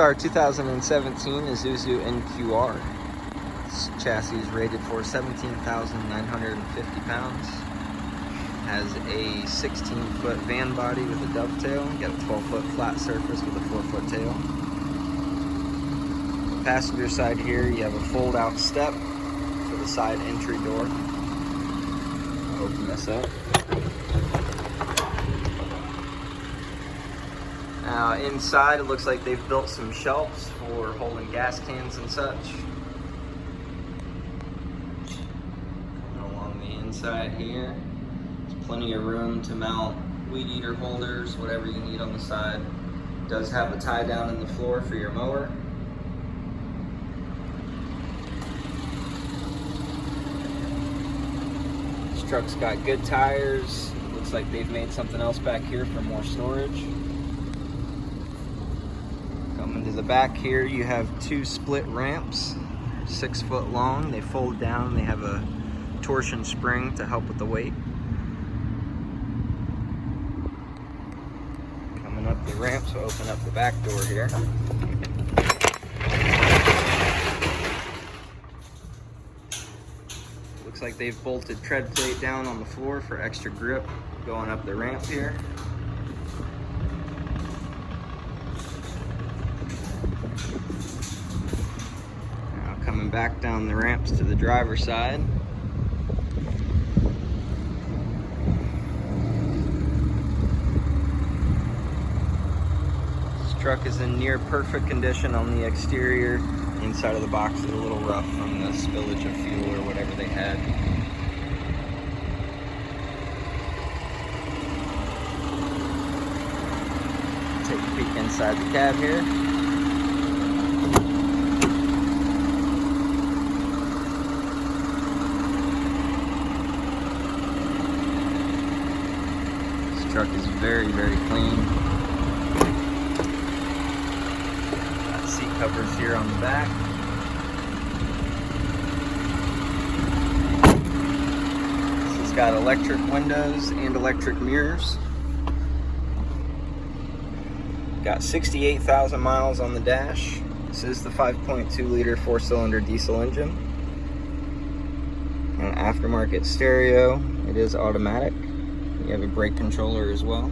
our 2017 Isuzu NQR. This chassis is rated for 17,950 pounds. Has a 16-foot van body with a dovetail. Got a 12-foot flat surface with a 4-foot tail. The passenger side here, you have a fold-out step for the side entry door. I'll open this up. Now inside, it looks like they've built some shelves for holding gas cans and such. Coming along the inside here, there's plenty of room to mount weed eater holders, whatever you need on the side. It does have a tie down in the floor for your mower. This truck's got good tires. Looks like they've made something else back here for more storage. Coming to the back here, you have two split ramps, 6 foot long. They fold down. They have a torsion spring to help with the weight. Coming up the ramps, we'll open up the back door here. Looks like they've bolted tread plate down on the floor for extra grip going up the ramp here. Coming back down the ramps to the driver's side. This truck is in near perfect condition on the exterior. The inside of the box is a little rough from the spillage of fuel or whatever they had. Take a peek inside the cab here. Truck is very, very clean. Got seat covers here on the back. This has got electric windows and electric mirrors. Got 68,000 miles on the dash. This is the 5.2 liter 4-cylinder diesel engine. An aftermarket stereo. It is automatic. You have a brake controller as well.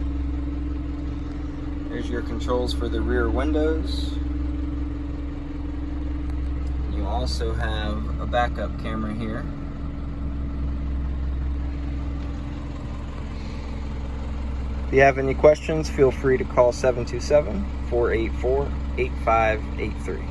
There's your controls for the rear windows. You also have a backup camera here. If you have any questions, feel free to call 727-484-8583.